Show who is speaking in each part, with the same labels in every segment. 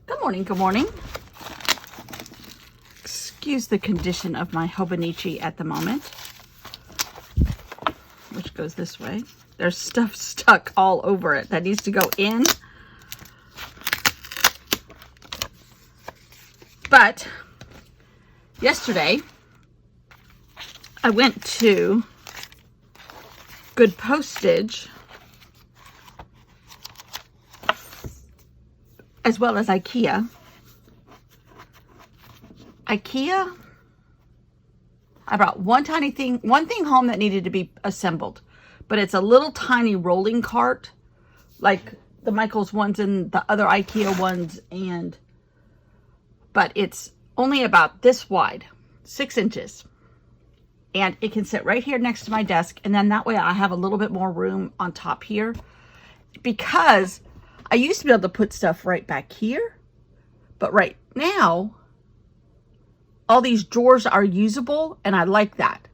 Speaker 1: Good morning, good morning. Excuse the condition of my Hobonichi at the moment, which goes this way. There's stuff stuck all over it that needs to go in. But yesterday, I went to Good Postage, as well as IKEA. I brought one thing home that needed to be assembled, but it's a little tiny rolling cart, like the Michaels ones and the other IKEA ones, but it's only about this wide, 6 inches, and it can sit right here next to my desk, and then that way I have a little bit more room on top here, because I used to be able to put stuff right back here, but right now, all these drawers are usable, and I like that.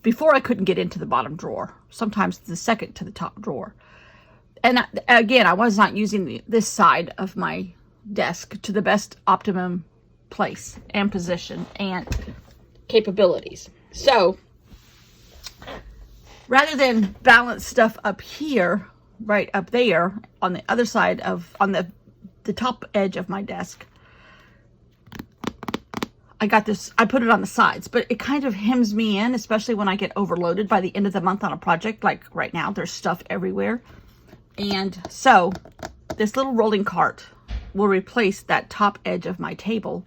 Speaker 1: Before, I couldn't get into the bottom drawer. Sometimes the second to the top drawer. And again, I was not using this side of my desk to the best optimum place and position and capabilities. So, rather than balance stuff up here, right up there, on the other side of, on the top edge of my desk, I got this, I put it on the sides, but it kind of hems me in, especially when I get overloaded by the end of the month on a project. Like right now, there's stuff everywhere. And so this little rolling cart will replace that top edge of my table,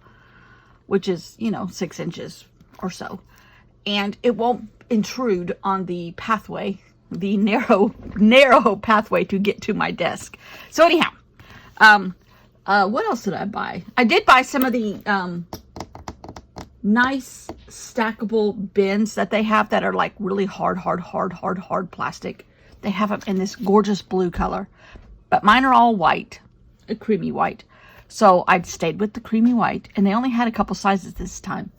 Speaker 1: which is, 6 inches or so. And it won't intrude on the pathway, the narrow pathway to get to my desk. So anyhow, what else did I buy? I did buy some of the, nice stackable bins that they have that are like really hard plastic. They have them in this gorgeous blue color, but mine are all white, a creamy white. So I'd stayed with the creamy white, and they only had a couple sizes this time,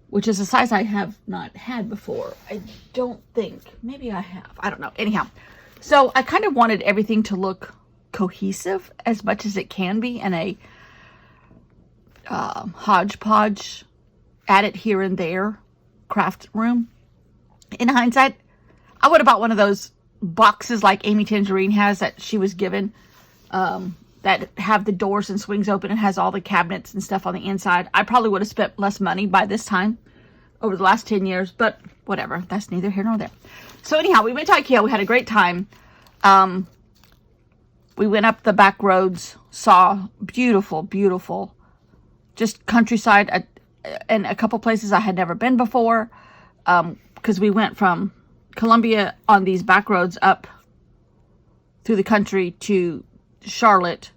Speaker 1: which is a size I have not had before. I don't think, maybe I have, I don't know. Anyhow, so I kind of wanted everything to look cohesive as much as it can be in a hodgepodge, add it here and there craft room. In hindsight, I would have bought one of those boxes like Amy Tangerine has that she was given, that have the doors and swings open and has all the cabinets and stuff on the inside. I probably would have spent less money by this time over the last 10 years, but whatever. That's neither here nor there. So anyhow, we went to IKEA. We had a great time. We went up the back roads, saw beautiful, just countryside, and a couple places I had never been before, because we went from Columbia on these back roads up through the country to Charlotte,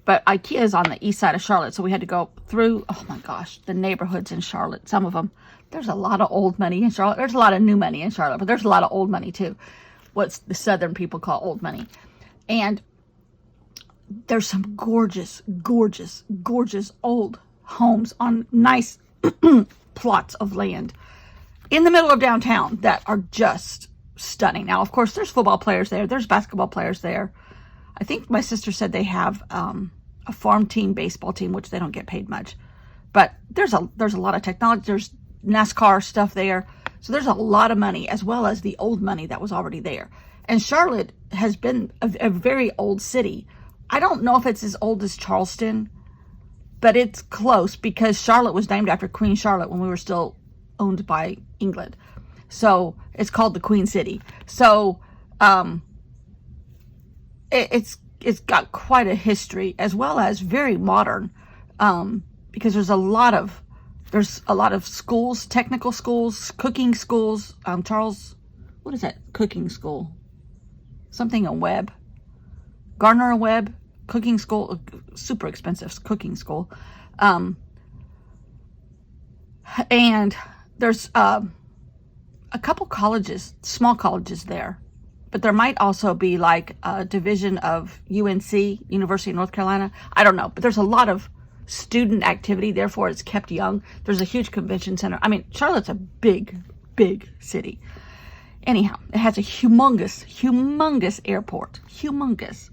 Speaker 1: but IKEA is on the east side of Charlotte, so we had to go through, oh my gosh, the neighborhoods in Charlotte. Some of them, there's a lot of old money in Charlotte. There's a lot of new money in Charlotte, but there's a lot of old money too. What the southern people call old money. And there's some gorgeous old homes on nice plots of land in the middle of downtown that are just stunning. Now, of course, there's football players there. There's basketball players there. I think my sister said they have a farm team, baseball team, which they don't get paid much. But there's a lot of technology. There's NASCAR stuff there. So there's a lot of money, as well as the old money that was already there. And Charlotte has been a very old city. I don't know if it's as old as Charleston, but it's close, because Charlotte was named after Queen Charlotte when we were still owned by England. So it's called the Queen City. So it's got quite a history, as well as very modern, because there's a lot of schools, technical schools, cooking schools. Charles, what is that cooking school? Something a Webb, Gardner Webb cooking school, super expensive cooking school. And there's a couple colleges, small colleges there, but there might also be like a division of UNC, University of North Carolina. I don't know, but there's a lot of student activity, therefore it's kept young. There's a huge convention center. I mean, Charlotte's a big city. Anyhow, it has a humongous airport. Humongous.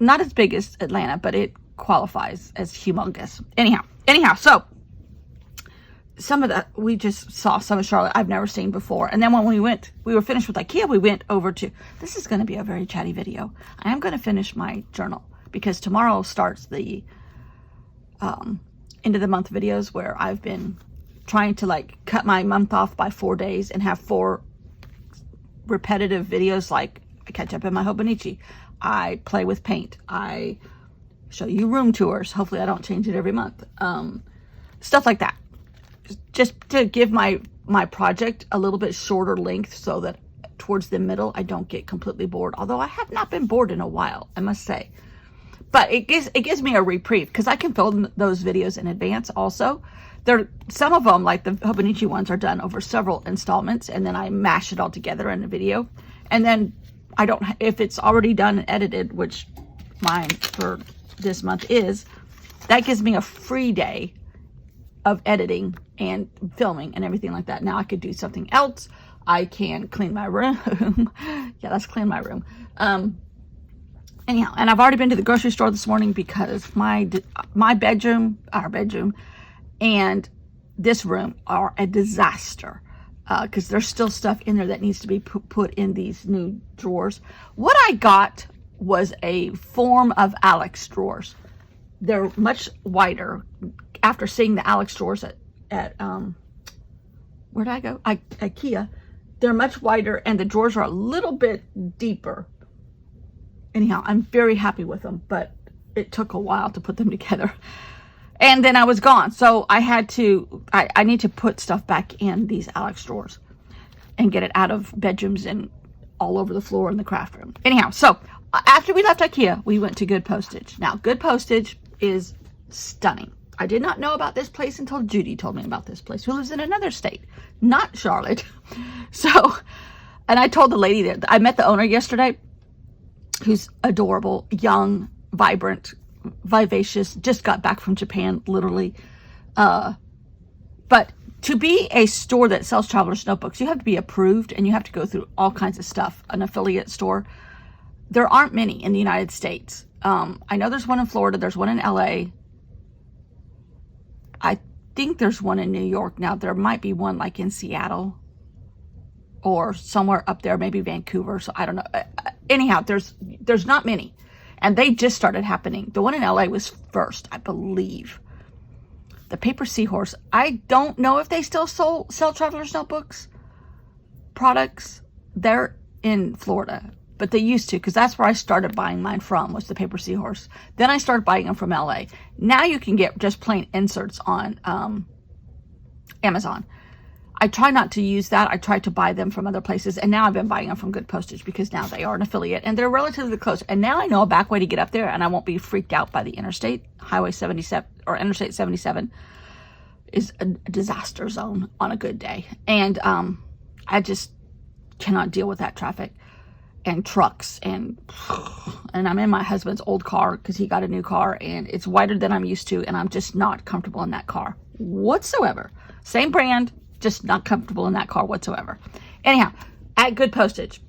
Speaker 1: Not as big as Atlanta, but it qualifies as humongous. Anyhow, so some of that, we just saw some of Charlotte I've never seen before. And then when we were finished with IKEA, we went over to, this is going to be a very chatty video. I am going to finish my journal because tomorrow starts the end of the month videos where I've been trying to like cut my month off by 4 days and have 4 repetitive videos. Like I catch up in my Hobonichi, I play with paint, I show you room tours. Hopefully I don't change it every month. Stuff like that. Just to give my project a little bit shorter length so that towards the middle I don't get completely bored. Although I have not been bored in a while, I must say. But it gives me a reprieve because I can film those videos in advance also. Some of them, like the Hobonichi ones, are done over several installments, and then I mash it all together in a video. And then I don't, if it's already done and edited, which mine for this month is, that gives me a free day of editing and filming and everything like that. Now I could do something else. I can clean my room. Yeah, let's clean my room. Anyhow, and I've already been to the grocery store this morning because my bedroom, our bedroom, and this room are a disaster because there's still stuff in there that needs to be put in these new drawers. What I got was a form of Alex drawers. They're much wider. After seeing the Alex drawers at where did I go? IKEA. They're much wider and the drawers are a little bit deeper. Anyhow, I'm very happy with them, but it took a while to put them together. And then I was gone. So I had to, I need to put stuff back in these Alex drawers and get it out of bedrooms and all over the floor in the craft room. Anyhow, so after we left IKEA, we went to Good Postage. Now, Good Postage is stunning. I did not know about this place until Judy told me about this place, who lives in another state, not Charlotte. So, and I told the lady there, I met the owner yesterday, who's adorable, young, vibrant, vivacious, just got back from Japan, literally. But to be a store that sells traveler's notebooks, you have to be approved and you have to go through all kinds of stuff. An affiliate store. There aren't many in the United States. I know there's one in Florida. There's one in LA. I think there's one in New York. Now, there might be one like in Seattle or somewhere up there, maybe Vancouver. So I don't know. Anyhow, there's not many. And they just started happening. The one in LA was first, I believe. The Paper Seahorse. I don't know if they still sell traveler's notebooks products. They're in Florida. But they used to, because that's where I started buying mine from, was the Paper Seahorse. Then I started buying them from LA. Now you can get just plain inserts on Amazon. I try not to use that. I try to buy them from other places. And now I've been buying them from Good Postage because now they are an affiliate and they're relatively close. And now I know a back way to get up there and I won't be freaked out by the interstate. Highway 77 or Interstate 77 is a disaster zone on a good day. And I just cannot deal with that traffic and trucks. And I'm in my husband's old car because he got a new car and it's wider than I'm used to. And I'm just not comfortable in that car whatsoever. Same brand. Just not comfortable in that car whatsoever. Anyhow, at Good Postage.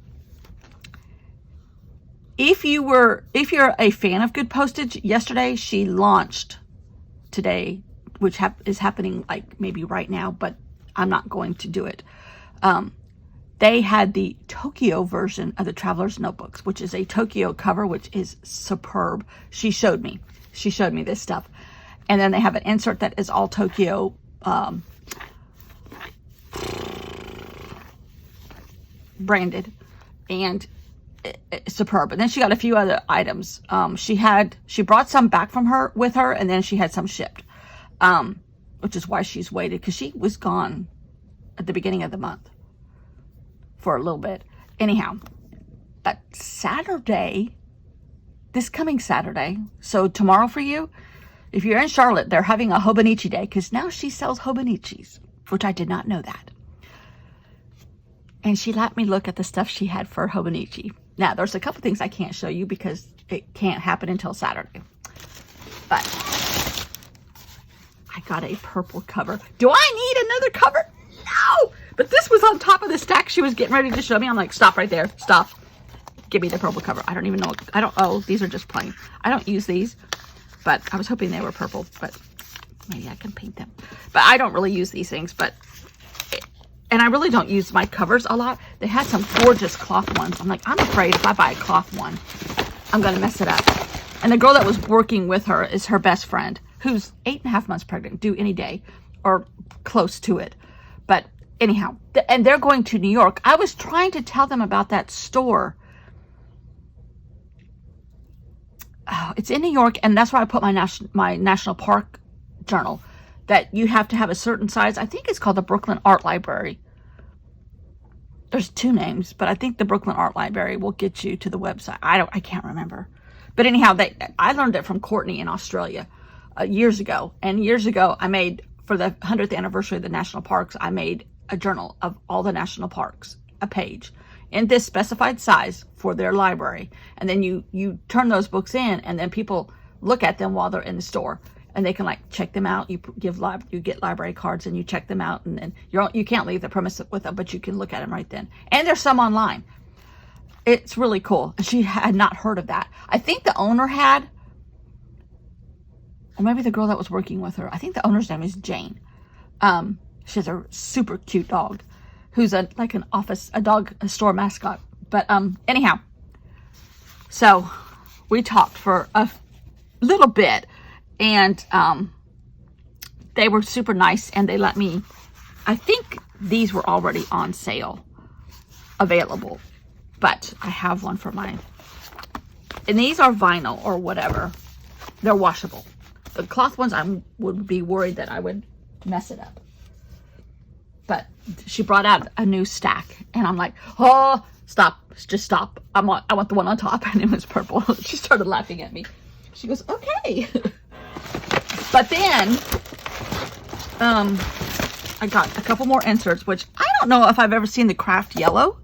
Speaker 1: If you're a fan of Good Postage, yesterday she launched today, which is happening like maybe right now, but I'm not going to do it. They had the Tokyo version of the Traveler's Notebooks, which is a Tokyo cover, which is superb. She showed me this stuff. And then they have an insert that is all Tokyo branded and superb. And then she got a few other items. She brought some back with her, and then she had some shipped, which is why she's waited, because she was gone at the beginning of the month for a little bit. Anyhow, but Saturday, this coming Saturday, so tomorrow for you, if you're in Charlotte, they're having a Hobonichi day, because now she sells Hobonichis, which I did not know that. And she let me look at the stuff she had for Hobonichi. Now, there's a couple things I can't show you because it can't happen until Saturday. But I got a purple cover. Do I need another cover? No! But this was on top of the stack she was getting ready to show me. I'm like, stop right there. Stop. Give me the purple cover. I don't even know. Oh, these are just plain. I don't use these. but I was hoping they were purple, but maybe I can paint them. But I don't really use these things, and I really don't use my covers a lot. They had some gorgeous cloth ones. I'm like, I'm afraid if I buy a cloth one, I'm going to mess it up. And the girl that was working with her is her best friend, who's 8.5 months pregnant, due any day, or close to it. But anyhow, and they're going to New York. I was trying to tell them about that store. Oh, it's in New York, and that's where I put my national park journal, that you have to have a certain size. I think it's called the Brooklyn Art Library. There's 2 names, but I think the Brooklyn Art Library will get you to the website. I can't remember. But anyhow, I learned it from Courtney in Australia years ago. And years ago, I made, for the 100th anniversary of the national parks, I made a journal of all the national parks, a page, in this specified size for their library. And then you turn those books in, and then people look at them while they're in the store. And they can like check them out. You get library cards and you check them out, and then you can't leave the premise with them, but you can look at them right then. And there's some online. It's really cool. She had not heard of that. I think the owner had, or maybe the girl that was working with her. I think the owner's name is Jane. She has a super cute dog, who's a store mascot. But anyhow, so we talked for a little bit. And they were super nice, and they let me, I think these were already on sale, available, but I have one for mine. And these are vinyl or whatever. They're washable. The cloth ones, I would be worried that I would mess it up. But she brought out a new stack, and I'm like, oh, stop, just stop. I want the one on top, and it was purple. She started laughing at me. She goes, okay. But then, I got a couple more inserts, which I don't know if I've ever seen the craft yellow.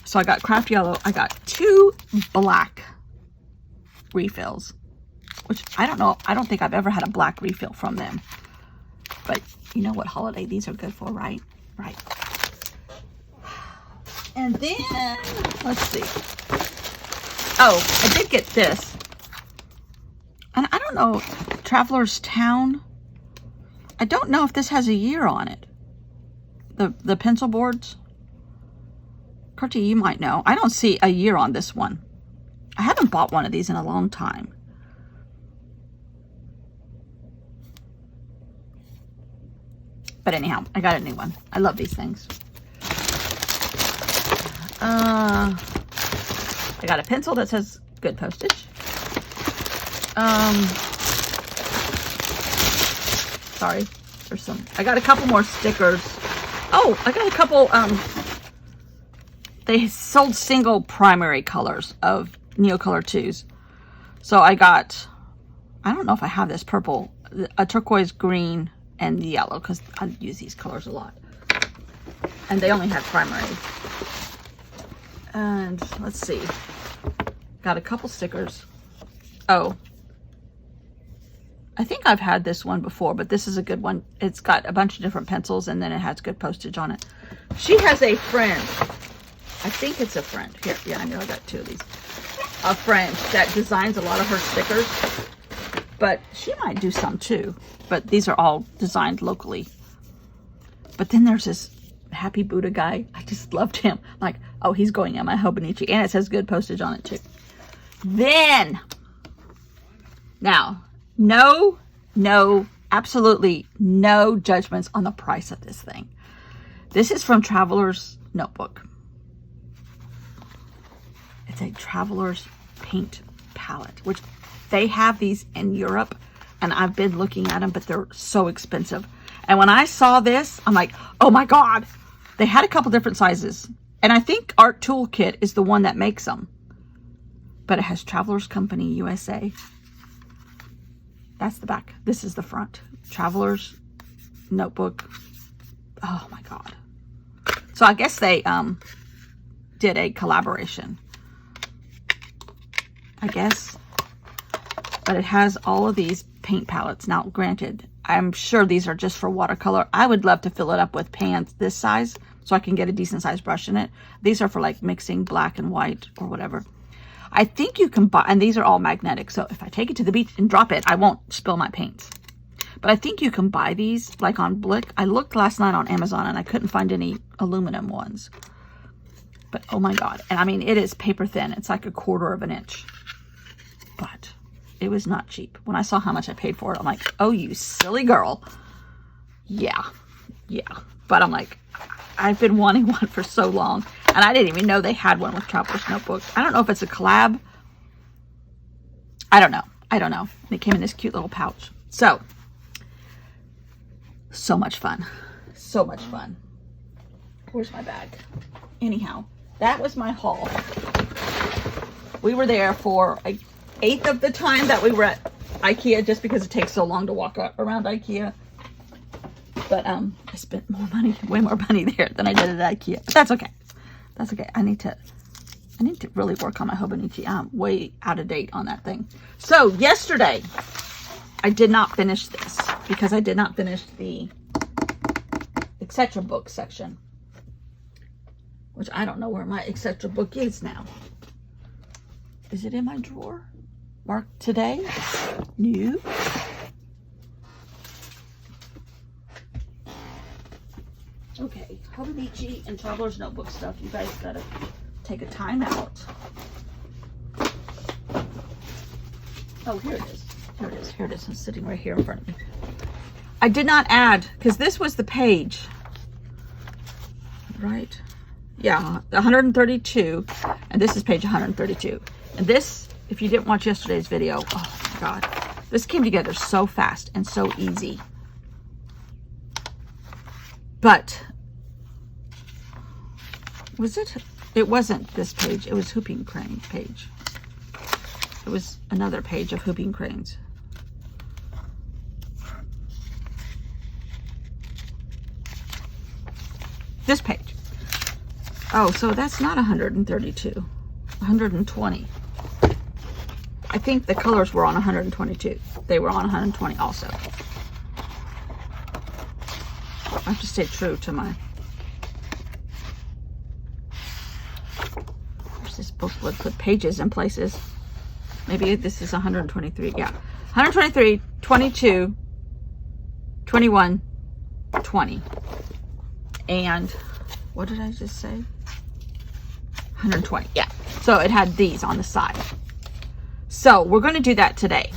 Speaker 1: So I got craft yellow. I got 2 black refills, which I don't know. I don't think I've ever had a black refill from them. But you know what holiday these are good for, right? Right. And then, let's see. Oh, I did get this. And I don't know, Traveler's Town. I don't know if this has a year on it. The pencil boards. Kurtie, you might know. I don't see a year on this one. I haven't bought one of these in a long time. But anyhow, I got a new one. I love these things. I got a pencil that says good postage. Sorry, there's some. I got a couple more stickers. Oh, I got a couple. They sold single primary colors of Neocolor 2s. So I got, I don't know if I have this purple, a turquoise, green, and yellow, because I use these colors a lot. And they only had primary. And let's see. Got a couple stickers. Oh. I think I've had this one before, but this is a good one. It's got a bunch of different pencils, and then it has good postage on it. She has a friend. I think it's a friend. Here, yeah, I know I got 2 of these. A friend that designs a lot of her stickers. But she might do some too. But these are all designed locally. But then there's this Happy Buddha guy. I just loved him. Like, oh, he's going in my Hobonichi. And it says good postage on it too. Then, now, no, absolutely no judgments on the price of this thing. This is from Traveler's Notebook. It's a Traveler's paint palette, which they have these in Europe, and I've been looking at them, but they're so expensive. And when I saw this, I'm like, oh my God. They had a couple different sizes, and I think Art Toolkit is the one that makes them. But it has Travelers Company USA. That's the back. This is the front. Traveler's Notebook. Oh my God. So I guess they did a collaboration, I guess. But it has all of these paint palettes. Now, granted, I'm sure these are just for watercolor. I would love to fill it up with pans this size so I can get a decent sized brush in it. These are for like mixing black and white or whatever. I think you can buy, and these are all magnetic, so if I take it to the beach and drop it, I won't spill my paints. But I think you can buy these like on Blick. I looked last night on Amazon and I couldn't find any aluminum ones. But oh my God. And I mean, it is paper thin. It's like 1/4 of an inch. But it was not cheap. When I saw how much I paid for it, I'm like, oh, you silly girl. Yeah. But I'm like, I've been wanting one for so long. And I didn't even know they had one with Traveler's Notebooks. I don't know if it's a collab. I don't know. It came in this cute little pouch. So much fun. So much fun. Where's my bag? Anyhow, that was my haul. We were there for an 1/8 of the time that we were at IKEA, just because it takes so long to walk around IKEA. But I spent way more money there than I did at IKEA. But that's okay. That's okay. I need to really work on my Hobonichi. I'm way out of date on that thing. So yesterday, I did not finish this because I did not finish the etc. book section, which I don't know where my etc. book is now. Is it in my drawer? Marked today? New? Okay, Hobonichi and Traveler's Notebook stuff. You guys gotta take a time out. Oh, here it is. Here it is. It's sitting right here in front of me. I did not add, because this was the page, right? Yeah, 132, and this is page 132. And this, if you didn't watch yesterday's video, oh my God, this came together so fast and so easy. But, was it? It wasn't this page. It was Hooping Crane page. It was another page of Hooping Cranes. This page. Oh, so that's not 132. 120. I think the colors were on 122. They were on 120 also. I have to stay true to my... There's this book would put pages in places. Maybe this is 123. Yeah. 123, 22, 21, 20. And what did I just say? 120. Yeah. So it had these on the side. So we're going to do that today.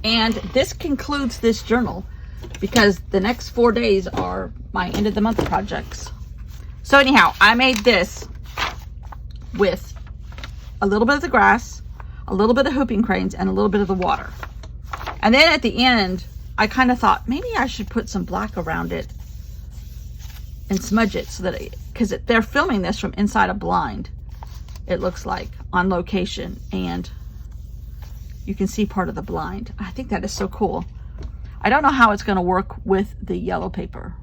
Speaker 1: And this concludes this journal because the next 4 days are my end of the month projects. So anyhow, I made this with a little bit of the grass, a little bit of Hooping Cranes, and a little bit of the water. And then at the end, I kind of thought maybe I should put some black around it and smudge it so that because they're filming this from inside a blind, it looks like, on location, and you can see part of the blind. I think that is so cool. I don't know how it's going to work with the yellow paper.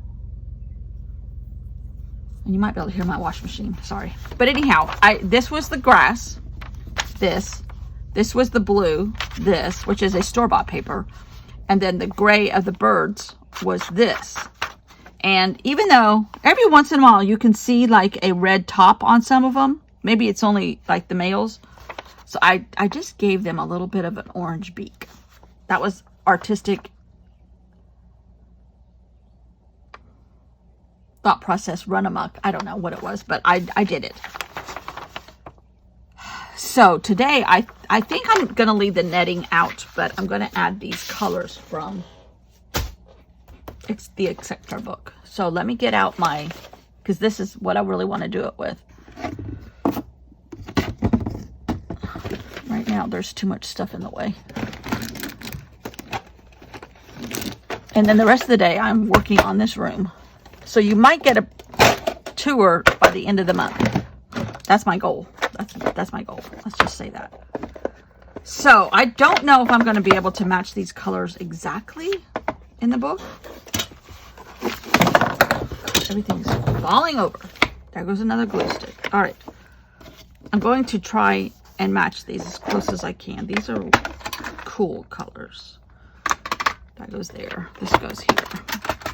Speaker 1: And you might be able to hear my washing machine, sorry. But anyhow, this was the grass, this was the blue, this, which is a store-bought paper, and then the gray of the birds was this. And even though every once in a while you can see like a red top on some of them, maybe it's only like the males. So I just gave them a little bit of an orange beak. That was artistic thought process run amok. I don't know what it was, but I did it. So today I think I'm going to leave the netting out, but I'm going to add these colors from the Etc. book. So let me get out my, because this is what I really want to do it with. Right now there's too much stuff in the way. And then the rest of the day I'm working on this room. So you might get a tour by the end of the month. That's my goal. That's my goal. Let's just say that. So I don't know if I'm going to be able to match these colors exactly in the book. Everything's falling over. There goes another glue stick. All right. I'm going to try and match these as close as I can. These are cool colors. That goes there. This goes here.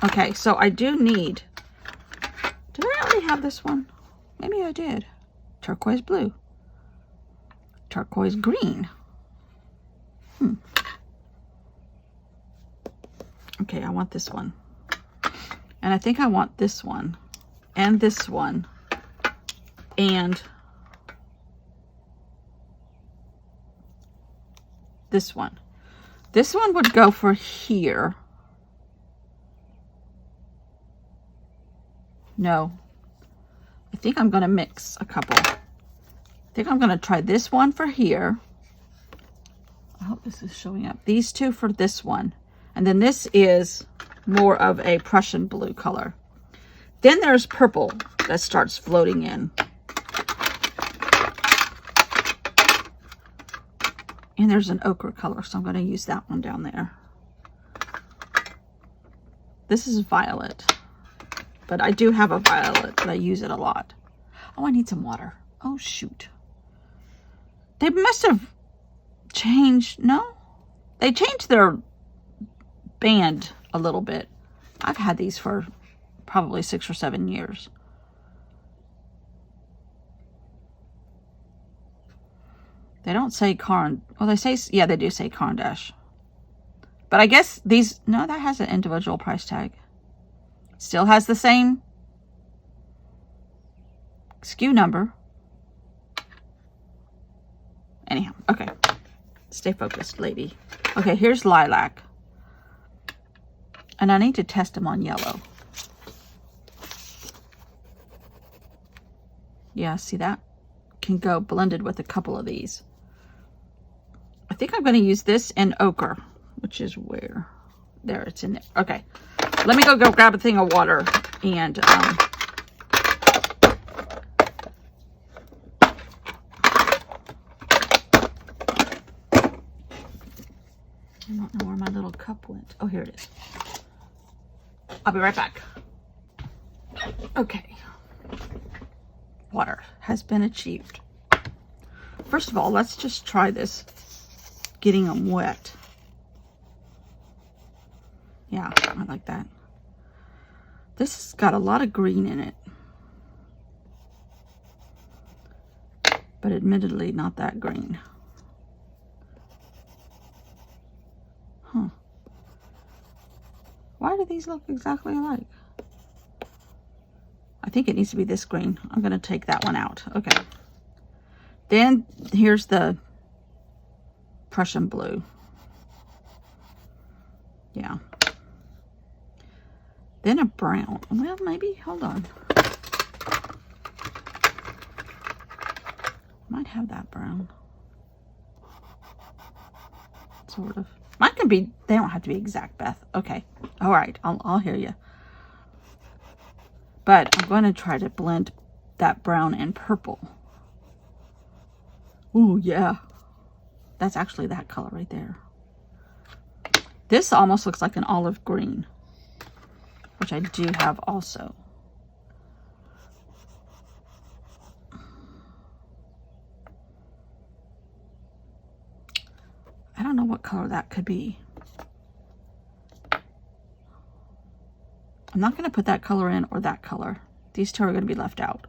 Speaker 1: Okay, so I do need... Did I already have this one? Maybe I did. Turquoise blue. turquoise green. Okay, I want this one. And I think I want this one. And this one. And this one. This one would go for here. No. I think I'm going to mix a couple. I think I'm going to try this one for here. I hope this is showing up. These two for this one. And then this is more of a Prussian blue color. Then there's purple that starts floating in. And there's an ochre color, so I'm going to use that one down there. This is violet. But I do have a violet, but I use it a lot. Oh, I need some water. Oh, shoot. They must have changed. No? They changed their band a little bit. I've had these for probably 6 or 7 years. They don't say Caran. Well, they say, yeah, they do say Caran d'Ache. But I guess these, no, that has an individual price tag. Still has the same SKU number. Anyhow, okay. Stay focused, lady. Okay, here's lilac. And I need to test them on yellow. Yeah, see that? Can go blended with a couple of these. I think I'm going to use this in ochre, which is where? There, it's in there. Okay. Let me go grab a thing of water and I don't know where my little cup went. Oh, here it is. I'll be right back. Okay. Water has been achieved. First of all, let's just try this, getting them wet. Yeah, I like that. This has got a lot of green in it. But admittedly, not that green. Huh. Why do these look exactly alike? I think it needs to be this green. I'm going to take that one out. Okay. Then here's the Prussian blue. Yeah. Then a brown. Well, maybe. Hold on. Might have that brown. Sort of. Mine can be, they don't have to be exact, Beth. Okay. All right. I'll hear you. But I'm going to try to blend that brown and purple. Ooh, yeah. That's actually that color right there. This almost looks like an olive green, which I do have also. I don't know what color that could be. I'm not going to put that color in or that color. These two are going to be left out.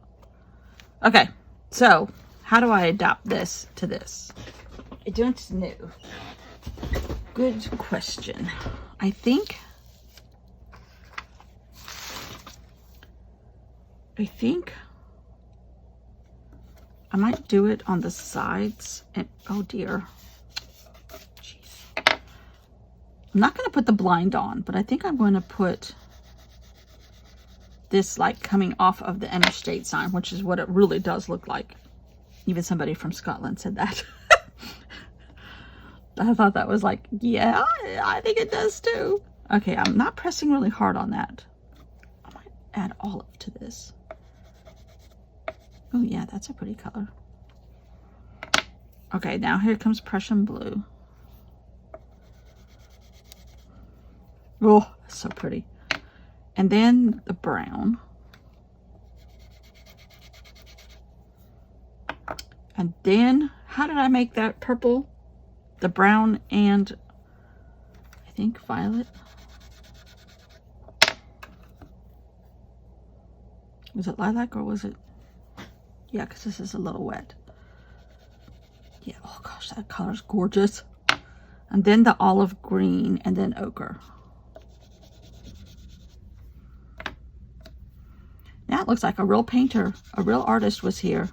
Speaker 1: Okay, so how do I adapt this to this? I don't know. Good question. I think I might do it on the sides. And oh dear. Jeez. I'm not going to put the blind on, but I think I'm going to put this like coming off of the interstate sign, which is what it really does look like. Even somebody from Scotland said that. I thought that was like, yeah, I think it does too. Okay, I'm not pressing really hard on that. I might add olive to this. Oh yeah, that's a pretty color. Okay, now here comes Prussian blue. Oh, so pretty. And then the brown. And then, how did I make that purple? The brown and, I think, violet. Was it lilac or was it? Yeah, because this is a little wet. Yeah, oh gosh, that color's gorgeous. And then the olive green, and then ochre. Now it looks like a real painter, a real artist was here.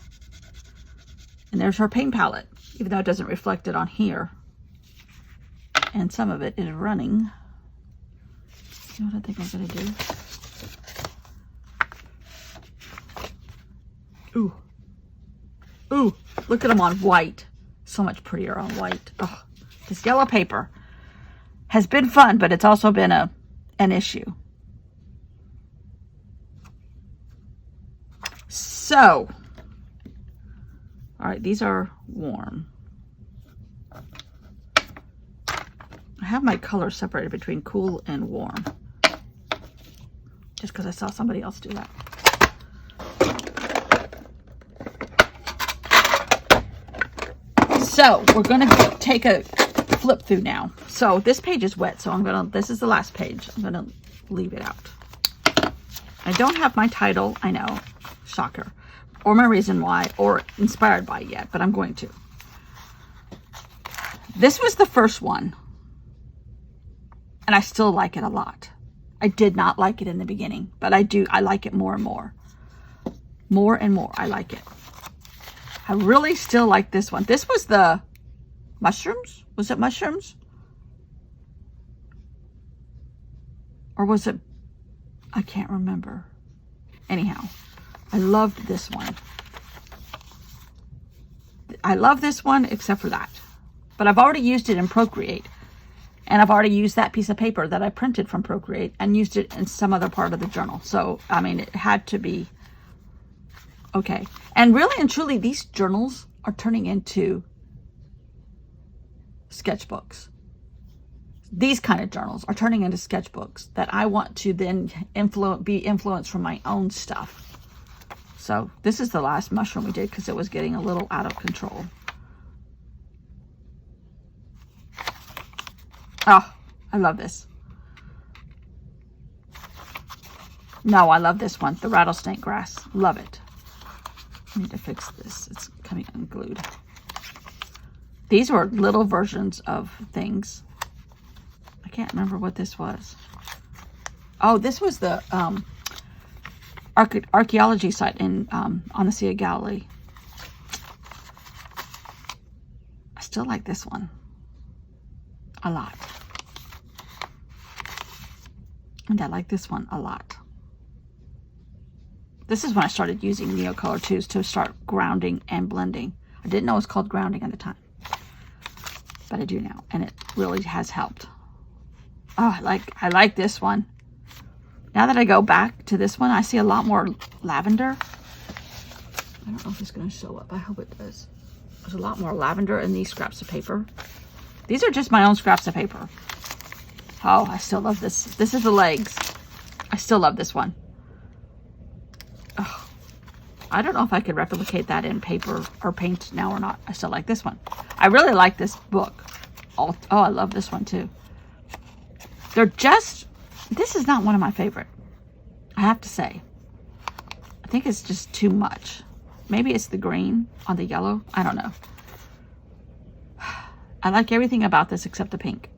Speaker 1: And there's her paint palette, even though it doesn't reflect it on here. And some of it is running. You know what I think I'm gonna do? Ooh. Ooh, look at them on white. So much prettier on white. Oh, this yellow paper has been fun, but it's also been an issue. So, all right, these are warm. I have my colors separated between cool and warm, just because I saw somebody else do that. So we're going to take a flip through now. So this page is wet, so this is the last page. I'm going to leave it out. I don't have my title, I know, shocker, or my reason why, or inspired by yet, but I'm going to. This was the first one, and I still like it a lot. I did not like it in the beginning, but I like it more and more. More and more, I like it. I really still like this one. This was the mushrooms? Was it mushrooms? Or was it, I can't remember. Anyhow, I loved this one. I love this one except for that. But I've already used it in Procreate. And I've already used that piece of paper that I printed from Procreate and used it in some other part of the journal. So, I mean, it had to be okay. And really and truly, these journals are turning into sketchbooks. These kind of journals are turning into sketchbooks that I want to then be influenced from my own stuff. So this is the last mushroom we did because it was getting a little out of control. Oh, I love this. No, I love this one. The rattlesnake grass. Love it. I need to fix this. It's coming unglued. These were little versions of things. I can't remember what this was. Oh, this was the archaeology site in on the Sea of Galilee. I still like this one a lot. And I like this one a lot. This is when I started using Neocolor 2s to start grounding and blending. I didn't know it was called grounding at the time, but I do now, and it really has helped. Oh, I like this one. Now that I go back to this one, I see a lot more lavender. I don't know if it's going to show up. I hope it does. There's a lot more lavender in these scraps of paper. These are just my own scraps of paper. Oh, I still love this. This is the legs. I still love this one. Oh, I don't know if I could replicate that in paper or paint now or not. I still like this one. I really like this book. Oh, I love this one too. They're just, this is not one of my favorite, I have to say. I think it's just too much. Maybe it's the green on the yellow. I don't know. I like everything about this except the pink.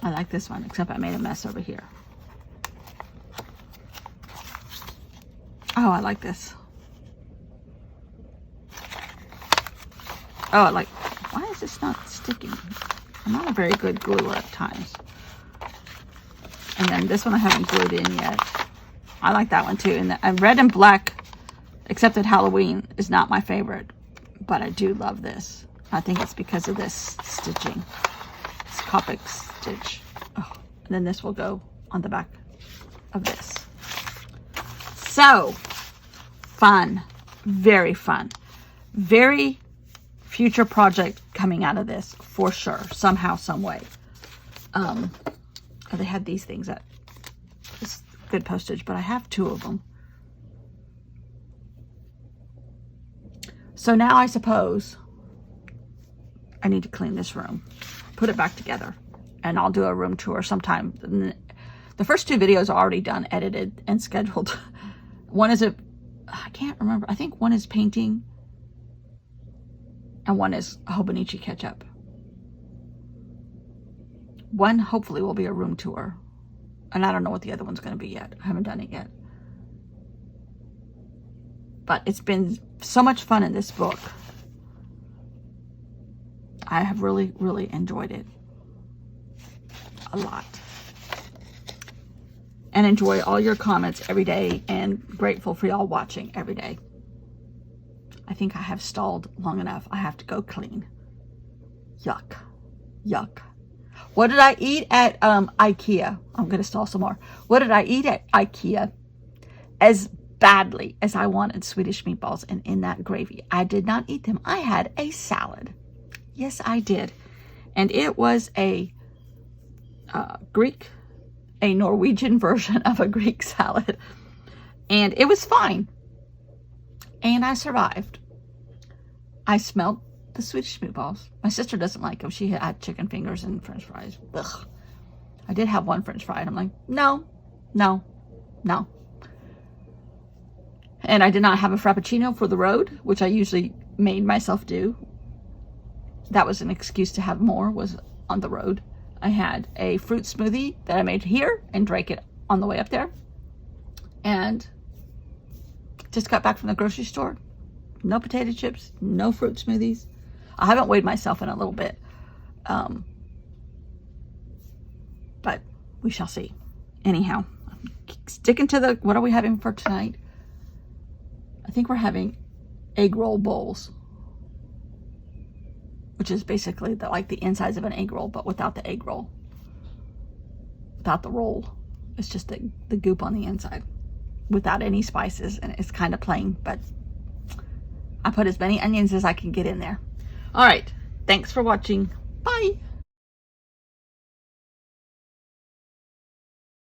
Speaker 1: I like this one, except I made a mess over here. Oh, I like this. Oh, I like, why is this not sticking? I'm not a very good gluer at times. And then this one I haven't glued in yet. I like that one too. And red and black, except at Halloween, is not my favorite. But I do love this. I think it's because of this stitching. It's Copic stitch. Oh, and then this will go on the back of this. So, fun. Very fun. Very future project coming out of this, for sure. Somehow, some way. Oh, they had these things at this good postage, but I have 2 of them. So now I suppose I need to clean this room, put it back together, and I'll do a room tour sometime. The first 2 videos are already done, edited, and scheduled. One is I can't remember. I think one is painting and one is Hobonichi ketchup. One hopefully will be a room tour. And I don't know what the other one's going to be yet. I haven't done it yet. But it's been so much fun in this book. I have really, really enjoyed it. A lot. And enjoy all your comments every day, and grateful for y'all watching every day. I think I have stalled long enough. I have to go clean. Yuck. Yuck. What did I eat at IKEA? I'm going to stall some more. What did I eat at IKEA? As badly as I wanted Swedish meatballs and in that gravy, I did not eat them. I had a salad. Yes, I did. And it was a Norwegian version of a Greek salad. And it was fine. And I survived. I smelled the Swedish meatballs. My sister doesn't like them. She had chicken fingers and french fries. Ugh. I did have one french fry and I'm like, no, no, no. And I did not have a Frappuccino for the road, which I usually made myself do. That was an excuse to have more, was on the road. I had a fruit smoothie that I made here and drank it on the way up there. And just got back from the grocery store. No potato chips, no fruit smoothies. I haven't weighed myself in a little bit. But we shall see. Anyhow, sticking to what are we having for tonight? I think we're having egg roll bowls, which is basically like the insides of an egg roll, but without the egg roll. Without the roll. It's just the goop on the inside. Without any spices, and it's kind of plain, but I put as many onions as I can get in there. All right. Thanks for watching. Bye.